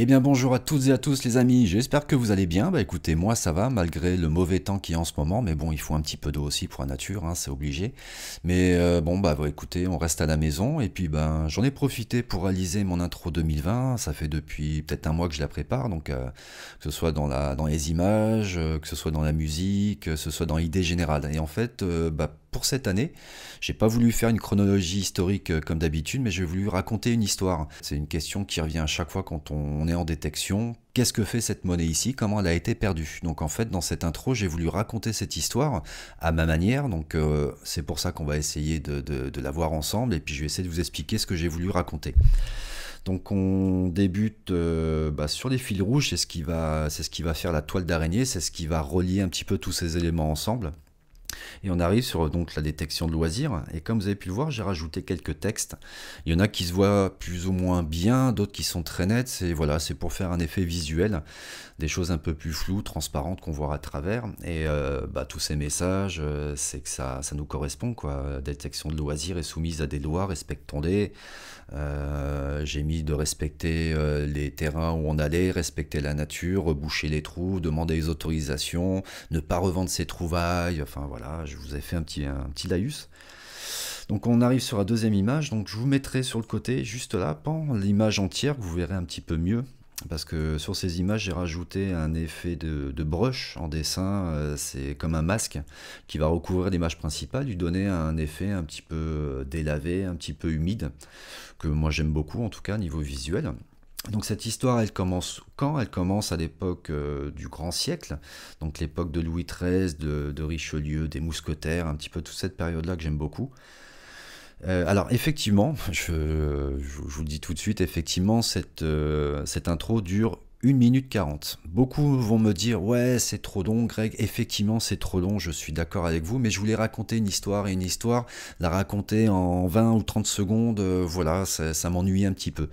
Eh bien bonjour à toutes et à tous les amis, j'espère que vous allez bien. Bah écoutez, moi ça va malgré le mauvais temps qu'il y a en ce moment, mais bon il faut un petit peu d'eau aussi pour la nature, hein, c'est obligé. Mais bon bah écoutez, on reste à la maison et puis ben j'en ai profité pour réaliser mon intro 2020. Ça fait depuis peut-être un mois que je la prépare, donc que ce soit dans les images, que ce soit dans la musique, que ce soit dans l'idée générale. Et en fait, pour cette année, j'ai pas voulu faire une chronologie historique comme d'habitude, mais j'ai voulu raconter une histoire. C'est une question qui revient à chaque fois quand on est en détection. Qu'est-ce que fait cette monnaie ici? Comment elle a été perdue? Donc en fait, dans cette intro, j'ai voulu raconter cette histoire à ma manière. Donc c'est pour ça qu'on va essayer de la voir ensemble. Et puis je vais essayer de vous expliquer ce que j'ai voulu raconter. Donc on débute sur les fils rouges, c'est ce qui va faire la toile d'araignée, c'est ce qui va relier un petit peu tous ces éléments ensemble. Et on arrive sur donc la détection de loisirs. Et comme vous avez pu le voir, j'ai rajouté quelques textes. Il y en a qui se voient plus ou moins bien, d'autres qui sont très nets. C'est voilà, c'est pour faire un effet visuel, des choses un peu plus floues, transparentes qu'on voit à travers. Et tous ces messages, c'est que ça nous correspond quoi. La détection de loisirs est soumise à des lois, respectons-les. J'ai mis de respecter les terrains où on allait, respecter la nature, reboucher les trous, demander les autorisations, ne pas revendre ses trouvailles. Enfin voilà, je vous ai fait un petit laïus. Donc on arrive sur la deuxième image, donc je vous mettrai sur le côté, juste là, l'image entière, que vous verrez un petit peu mieux. Parce que sur ces images, j'ai rajouté un effet de brush en dessin, c'est comme un masque qui va recouvrir l'image principale, lui donner un effet un petit peu délavé, un petit peu humide, que moi j'aime beaucoup en tout cas niveau visuel. Donc cette histoire, elle commence quand? Elle commence à l'époque du grand siècle, donc l'époque de Louis XIII, de Richelieu, des mousquetaires, un petit peu toute cette période-là que j'aime beaucoup. Alors effectivement, je vous le dis tout de suite, effectivement, cette intro dure 1 minute 40. Beaucoup vont me dire ouais c'est trop long Greg, effectivement c'est trop long, je suis d'accord avec vous, mais je voulais raconter une histoire, et une histoire, la raconter en 20 ou 30 secondes, voilà, ça m'ennuie un petit peu.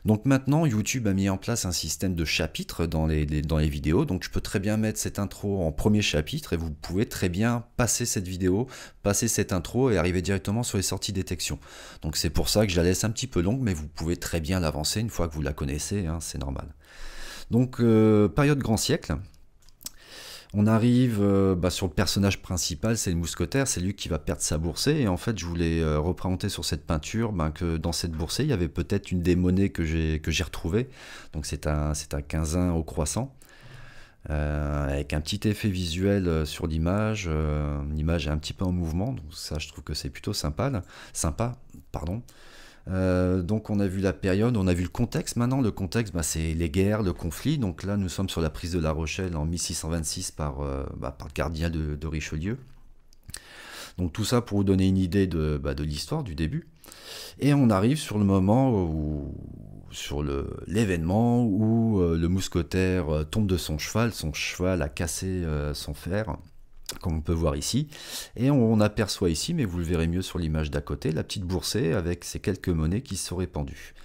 Donc maintenant YouTube a mis en place un système de chapitres dans les vidéos, donc je peux très bien mettre cette intro en premier chapitre et vous pouvez très bien passer cette vidéo, passer cette intro et arriver directement sur les sorties détection. Donc c'est pour ça que je la laisse un petit peu longue, mais vous pouvez très bien l'avancer une fois que vous la connaissez, hein, c'est normal. Donc période grand siècle. On arrive sur le personnage principal, c'est le mousquetaire, c'est lui qui va perdre sa boursée. Et en fait, je voulais représenter sur cette peinture que dans cette boursée, il y avait peut-être une des monnaies que j'ai retrouvées. Donc c'est un 15 au croissant, avec un petit effet visuel sur l'image. L'image est un petit peu en mouvement, donc ça, je trouve que c'est plutôt sympa. Pardon. Donc on a vu la période, on a vu le contexte. Maintenant le contexte, c'est les guerres, le conflit. Donc là nous sommes sur la prise de La Rochelle en 1626 par le cardinal de Richelieu. Donc tout ça pour vous donner une idée de l'histoire du début. Et on arrive sur le moment sur l'événement où le mousquetaire tombe de son cheval a cassé son fer, comme on peut voir ici, et on aperçoit ici, mais vous le verrez mieux sur l'image d'à côté, la petite boursée avec ces quelques monnaies qui se sont répandues.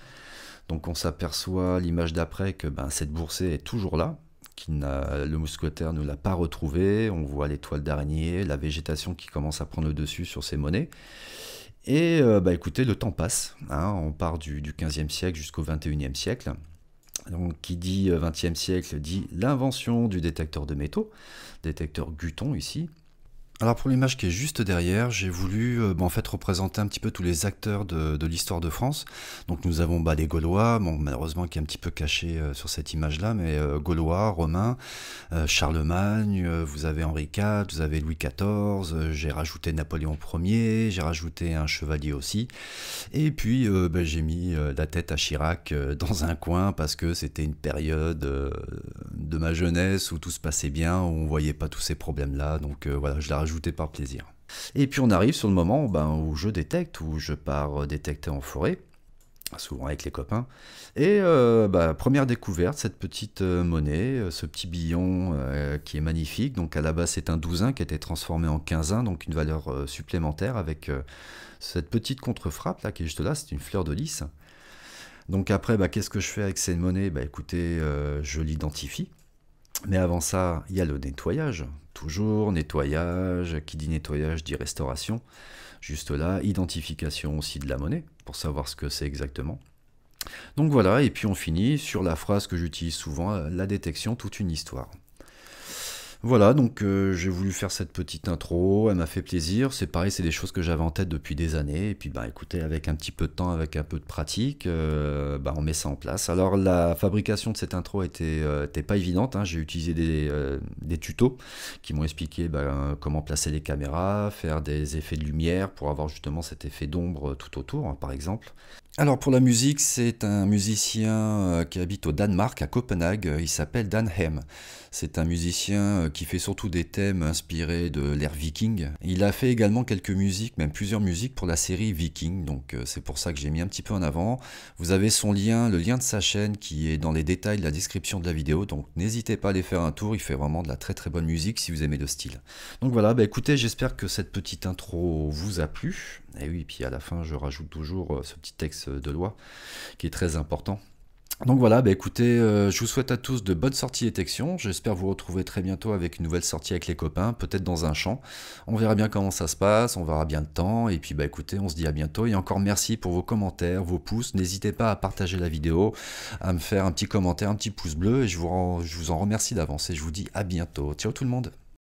Donc on s'aperçoit l'image d'après que cette boursée est toujours là, le mousquetaire ne l'a pas retrouvée. On voit les toiles d'araignée, la végétation qui commence à prendre le dessus sur ces monnaies. Et écoutez, le temps passe, hein, on part du 15e siècle jusqu'au 21e siècle. Donc, qui dit 20e siècle dit l'invention du détecteur de métaux, détecteur Guton ici. Alors pour l'image qui est juste derrière, j'ai voulu représenter un petit peu tous les acteurs de l'histoire de France. Donc nous avons les Gaulois, malheureusement qui est un petit peu caché sur cette image-là, mais Gaulois, Romains, Charlemagne, vous avez Henri IV, vous avez Louis XIV, j'ai rajouté Napoléon Ier, j'ai rajouté un chevalier aussi. Et puis j'ai mis la tête à Chirac dans un coin parce que c'était une période de ma jeunesse où tout se passait bien, où on voyait pas tous ces problèmes-là. Donc voilà, je l'ai rajouté par plaisir. Et puis on arrive sur le moment où je détecte, où je pars détecter en forêt, souvent avec les copains. Et première découverte, cette petite monnaie, ce petit billon qui est magnifique. Donc à la base c'est un 12 qui a été transformé en 15, donc une valeur supplémentaire avec cette petite contre-frappe là qui est juste là, c'est une fleur de lys. Donc après, qu'est-ce que je fais avec ces monnaies? Écoutez, je l'identifie. Mais avant ça, il y a le nettoyage. Toujours nettoyage, qui dit nettoyage dit restauration. Juste là, identification aussi de la monnaie, pour savoir ce que c'est exactement. Donc voilà, et puis on finit sur la phrase que j'utilise souvent, la détection, toute une histoire. Voilà, donc j'ai voulu faire cette petite intro, elle m'a fait plaisir. C'est pareil, c'est des choses que j'avais en tête depuis des années. Et puis bah écoutez, avec un petit peu de temps, avec un peu de pratique, bah, on met ça en place. Alors la fabrication de cette intro était pas évidente, hein. J'ai utilisé des tutos qui m'ont expliqué bah, comment placer les caméras, faire des effets de lumière pour avoir justement cet effet d'ombre tout autour, hein, par exemple. Alors pour la musique, c'est un musicien qui habite au Danemark, à Copenhague, il s'appelle Dan Hem. C'est un musicien qui fait surtout des thèmes inspirés de l'ère viking. Il a fait également quelques musiques, même plusieurs musiques pour la série Viking, donc c'est pour ça que j'ai mis un petit peu en avant. Vous avez son lien, le lien de sa chaîne qui est dans les détails de la description de la vidéo, donc n'hésitez pas à aller faire un tour, il fait vraiment de la très très bonne musique si vous aimez le style. Donc voilà, bah écoutez, j'espère que cette petite intro vous a plu. Et oui, puis à la fin, je rajoute toujours ce petit texte de loi qui est très important. Donc voilà, bah écoutez, je vous souhaite à tous de bonnes sorties détection. J'espère vous retrouver très bientôt avec une nouvelle sortie avec les copains, peut-être dans un champ. On verra bien comment ça se passe, on verra bien le temps. Et puis bah écoutez, on se dit à bientôt. Et encore merci pour vos commentaires, vos pouces. N'hésitez pas à partager la vidéo, à me faire un petit commentaire, un petit pouce bleu. Et je vous en remercie d'avance. Et je vous dis à bientôt. Ciao tout le monde!